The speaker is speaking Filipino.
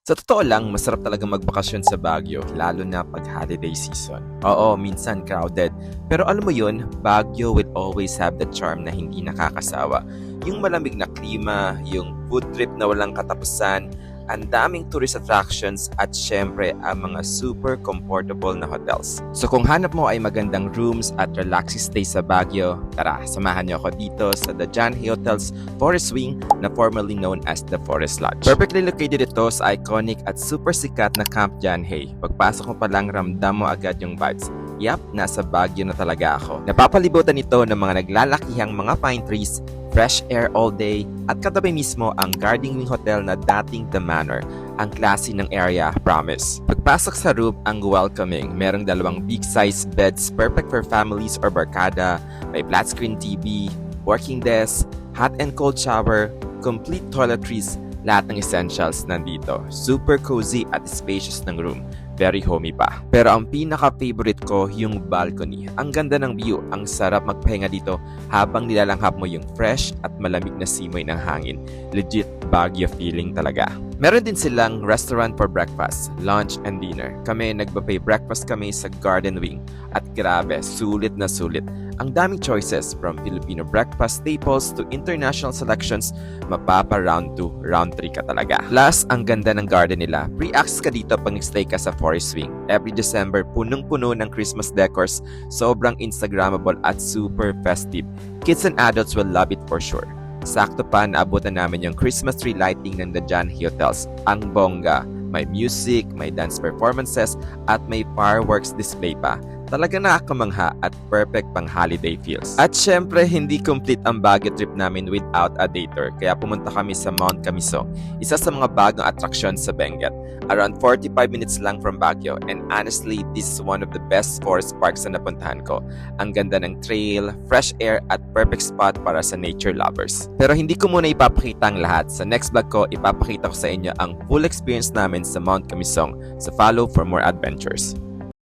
Sa totoo lang, masarap talaga magbakasyon sa Baguio, lalo na pag holiday season. Oo, minsan crowded. Pero alam mo yun, Baguio will always have the charm na hindi nakakasawa. Yung malamig na klima, yung food trip na walang katapusan, ang daming tourist attractions at syempre ang mga super comfortable na hotels. So kung hanap mo ay magandang rooms at relaxing stay sa Baguio, tara, samahan niyo ako dito sa The John Hay Hotels Forest Wing na formerly known as the Forest Lodge. Perfectly located ito sa iconic at super sikat na Camp John Hay. Pagpasok mo pa lang ramdam mo agad yung vibes. Yap, nasa Baguio na talaga ako. Napapalibutan ito ng mga naglalakihang mga pine trees, fresh air all day, at katabi mismo ang Gardening Hotel na dating The Manor. Ang klase ng area, promise. Pagpasok sa room, ang welcoming. Merong dalawang big size beds perfect for families or barkada, may flat screen TV, working desk, hot and cold shower, complete toiletries, lahat ng essentials nandito. Super cozy at spacious ng room. Very homey pa. Pero ang pinaka-favorite ko, yung balcony. Ang ganda ng view, ang sarap magpahinga dito habang nilalanghap mo yung fresh at malamig na simoy ng hangin. Legit Baguio feeling talaga. Meron din silang restaurant for breakfast, lunch, and dinner. Kami nagba-pay breakfast kami sa Garden Wing. At grabe, sulit na sulit. Ang daming choices from Filipino breakfast staples to international selections, mapapa round 2, round 3 ka talaga. Plus, ang ganda ng garden nila. Pre-access ka dito pag nag-stay ka sa Forest Wing. Every December, punong-puno ng Christmas decors, sobrang Instagrammable at super festive. Kids and adults will love it for sure. Sakto pa, naabutan namin yung Christmas tree lighting ng The John Hay Hotels. Ang bongga. May music, may dance performances, at may fireworks display pa. Talaga nakakamangha at perfect pang holiday feels. At syempre, hindi complete ang Baguio trip namin without a day tour. Kaya pumunta kami sa Mount Camisong, isa sa mga bagong atraksyon sa Benguet. Around 45 minutes lang from Baguio, and honestly, this is one of the best forest parks na napuntahan ko. Ang ganda ng trail, fresh air, at perfect spot para sa nature lovers. Pero hindi ko muna ipapakita ang lahat. Sa next vlog ko, ipapakita ko sa inyo ang full experience namin sa Mount Camisong. So follow for more adventures.